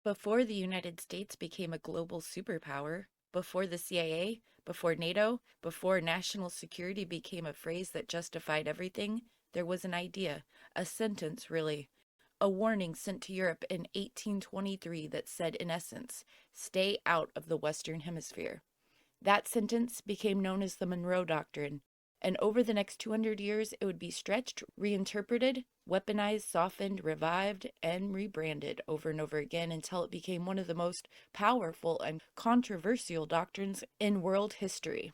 Before the United States became a global superpower, before the CIA, before NATO, before national security became a phrase that justified everything, there was an idea, a sentence really, a warning sent to Europe in 1823 that said, in essence, stay out of the Western Hemisphere. That sentence became known as the Monroe Doctrine, and over the next 200 years, it would be stretched, reinterpreted, weaponized, softened, revived, and rebranded over and over again until it became one of the most powerful and controversial doctrines in world history.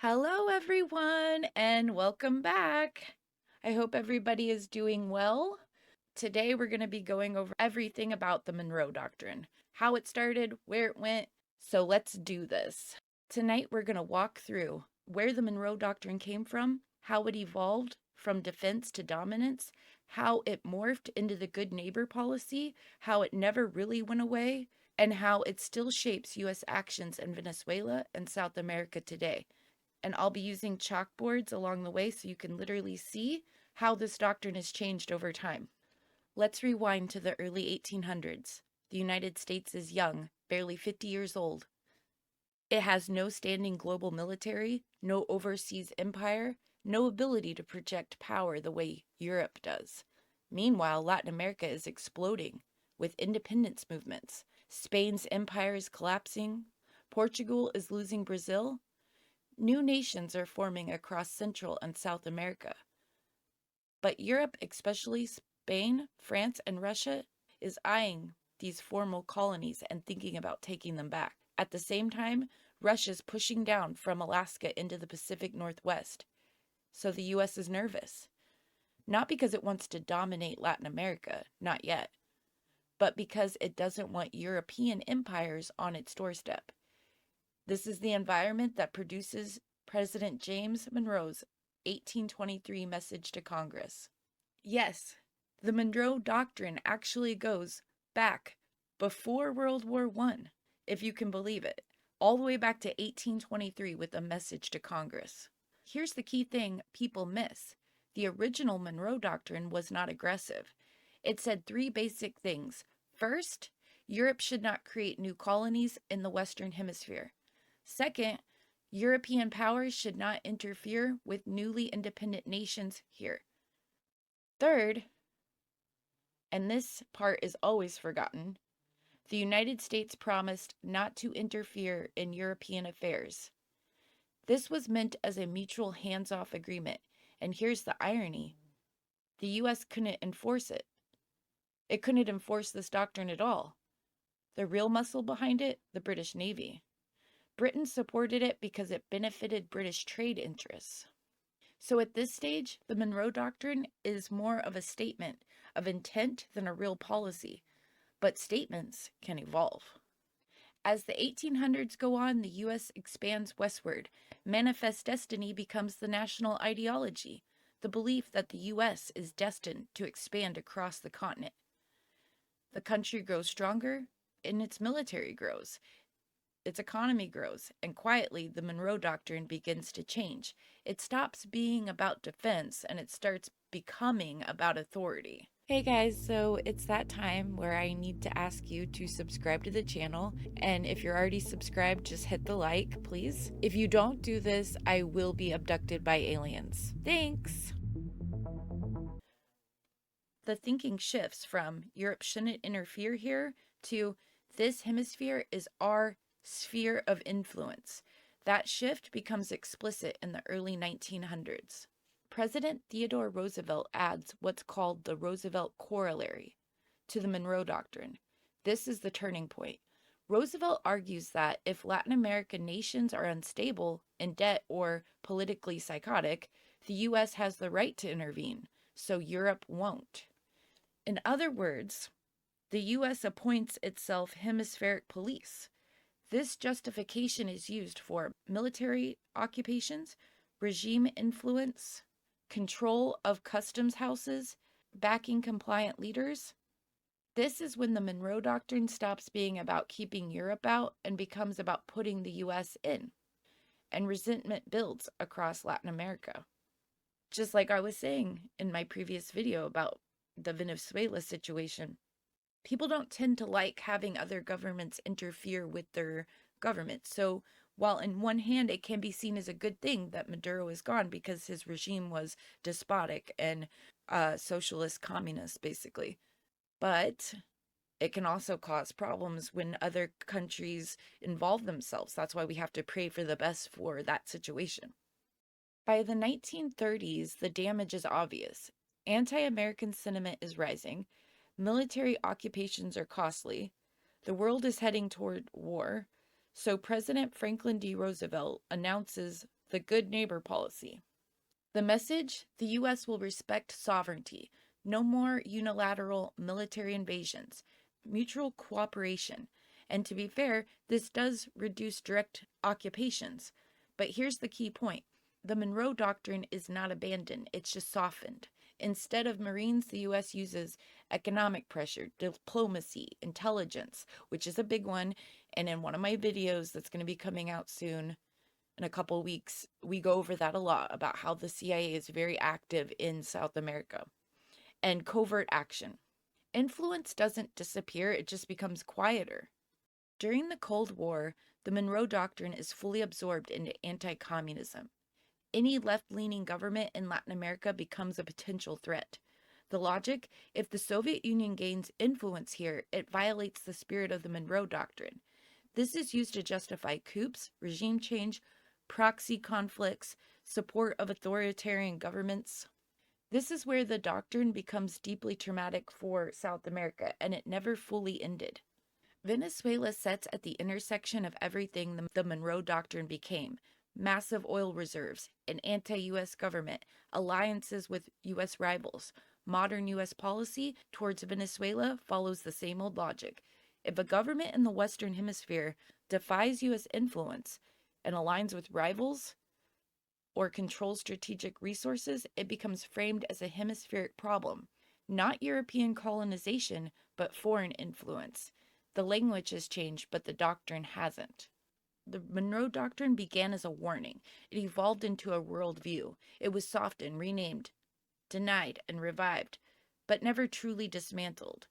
Hello, everyone, and welcome back. I hope everybody is doing well. Today, we're going to be going over everything about the Monroe Doctrine, how it started, where it went. So let's do this. Tonight, we're going to walk through where the Monroe Doctrine came from, how it evolved from defense to dominance, how it morphed into the good neighbor policy, how it never really went away, and how it still shapes U.S. actions in Venezuela and South America today. And I'll be using chalkboards along the way so you can literally see how this doctrine has changed over time. Let's rewind to the early 1800s. The United States is young, barely 50 years old. It has no standing global military, no overseas empire, no ability to project power the way Europe does. Meanwhile, Latin America is exploding with independence movements. Spain's empire is collapsing. Portugal is losing Brazil. New nations are forming across Central and South America. But Europe, especially Spain, France, and Russia, is eyeing these former colonies and thinking about taking them back. At the same time, Russia's pushing down from Alaska into the Pacific Northwest. So the U.S. is nervous. Not because it wants to dominate Latin America, not yet, but because it doesn't want European empires on its doorstep. This is the environment that produces President James Monroe's 1823 message to Congress. Yes, the Monroe Doctrine actually goes back before World War I, if you can believe it, all the way back to 1823 with a message to Congress. Here's the key thing people miss. The original Monroe Doctrine was not aggressive. It said three basic things. First, Europe should not create new colonies in the Western Hemisphere. Second, European powers should not interfere with newly independent nations here. Third, and this part is always forgotten, the United States promised not to interfere in European affairs. This was meant as a mutual hands-off agreement, and here's the irony. The U.S. couldn't enforce it. It couldn't enforce this doctrine at all. The real muscle behind it, the British Navy. Britain supported it because it benefited British trade interests. So at this stage, the Monroe Doctrine is more of a statement of intent than a real policy, but statements can evolve. As the 1800s go on, the U.S. expands westward. Manifest destiny becomes the national ideology, the belief that the U.S. is destined to expand across the continent. The country grows stronger, and its military grows. Its economy grows, and quietly the Monroe Doctrine begins to change. It stops being about defense, and it starts becoming about authority. Hey guys, so it's that time where I need to ask you to subscribe to the channel, and if you're already subscribed, just hit the like, please. If you don't do this, I will be abducted by aliens. Thanks! The thinking shifts from Europe shouldn't interfere here to this hemisphere is our sphere of influence. That shift becomes explicit in the early 1900s. President Theodore Roosevelt adds what's called the Roosevelt Corollary to the Monroe Doctrine. This is the turning point. Roosevelt argues that if Latin American nations are unstable, in debt, or politically psychotic, the U.S. has the right to intervene, so Europe won't. In other words, the U.S. appoints itself hemispheric police. This justification is used for military occupations, regime influence, control of customs houses, backing compliant leaders. This is when the Monroe Doctrine stops being about keeping Europe out and becomes about putting the U.S. in, and resentment builds across Latin America. Just like I was saying in my previous video about the Venezuela situation, people don't tend to like having other governments interfere with their government. So while in one hand it can be seen as a good thing that Maduro is gone because his regime was despotic and socialist communist, basically, but it can also cause problems when other countries involve themselves. That's why we have to pray for the best for that situation. By the 1930s, the damage is obvious. Anti-American sentiment is rising. Military occupations are costly. The world is heading toward war. So President Franklin D. Roosevelt announces the Good Neighbor policy. The message: the U.S. will respect sovereignty. No more unilateral military invasions. Mutual cooperation. And to be fair, this does reduce direct occupations. But here's the key point. The Monroe Doctrine is not abandoned, it's just softened. Instead of Marines, the U.S. uses economic pressure, diplomacy, intelligence, which is a big one. And in one of my videos that's going to be coming out soon, in a couple weeks, we go over that a lot, about how the CIA is very active in South America. And covert action. Influence doesn't disappear, it just becomes quieter. During the Cold War, the Monroe Doctrine is fully absorbed into anti-communism. Any left-leaning government in Latin America becomes a potential threat. The logic: if the Soviet Union gains influence here, it violates the spirit of the Monroe Doctrine. This is used to justify coups, regime change, proxy conflicts, support of authoritarian governments. This is where the doctrine becomes deeply traumatic for South America, and it never fully ended. Venezuela sits at the intersection of everything the Monroe Doctrine became: massive oil reserves, an anti-U.S. government, alliances with U.S. rivals. Modern U.S. policy towards Venezuela follows the same old logic. If a government in the Western Hemisphere defies U.S. influence and aligns with rivals or controls strategic resources, it becomes framed as a hemispheric problem. Not European colonization, but foreign influence. The language has changed, but the doctrine hasn't. The Monroe Doctrine began as a warning. It evolved into a worldview. It was softened, renamed, denied, and revived, but never truly dismantled.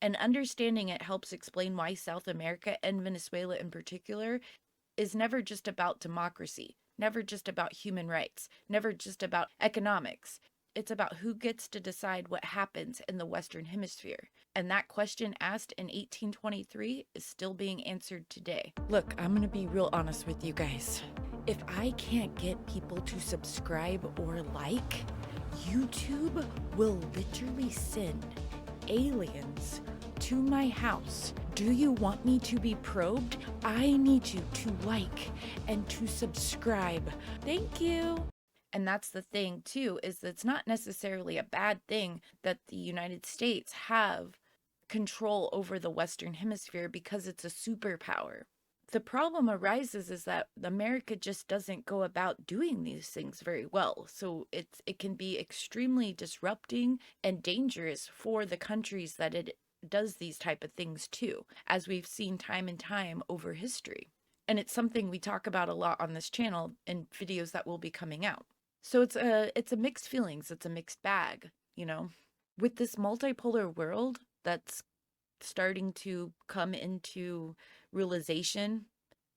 And understanding it helps explain why South America, and Venezuela in particular, is never just about democracy, never just about human rights, never just about economics. It's about who gets to decide what happens in the Western Hemisphere. And that question asked in 1823 is still being answered today. Look, I'm going to be real honest with you guys. If I can't get people to subscribe or like, YouTube will literally send aliens to my house. Do you want me to be probed? I need you to like and to subscribe. Thank you. And that's the thing too, is that it's not necessarily a bad thing that the United States have control over the Western Hemisphere because it's a superpower. The problem arises is that America just doesn't go about doing these things very well. So it can be extremely disrupting and dangerous for the countries that it does these type of things too, as we've seen time and time over history. And it's something we talk about a lot on this channel in videos that will be coming out. So it's a mixed feelings, it's a mixed bag, you know. With this multipolar world that's starting to come into realization,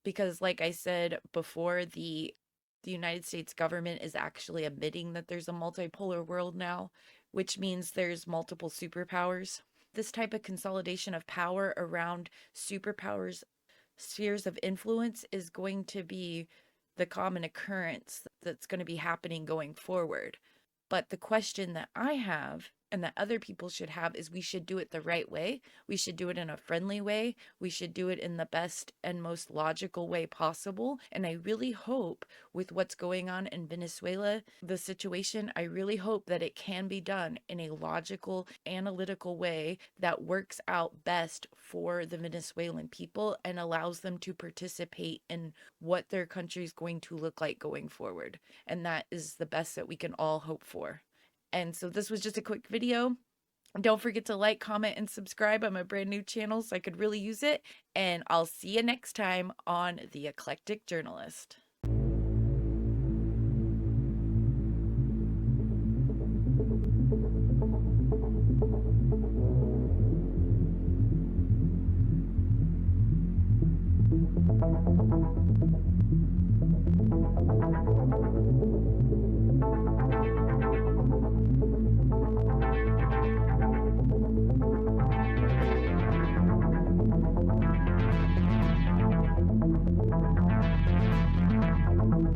because like I said before, the United States government is actually admitting that there's a multipolar world now, which means there's multiple superpowers. This type of consolidation of power around superpowers, spheres of influence, is going to be the common occurrence that's going to be happening going forward. But the question that I have and that other people should have is we should do it the right way. We should do it in a friendly way. We should do it in the best and most logical way possible. And I really hope with what's going on in Venezuela, the situation, I really hope that it can be done in a logical, analytical way that works out best for the Venezuelan people and allows them to participate in what their country is going to look like going forward. And that is the best that we can all hope for. And so this was just a quick video. Don't forget to like, comment, and subscribe. I'm a brand new channel, so I could really use it. And I'll see you next time on The Eclectic Journalist.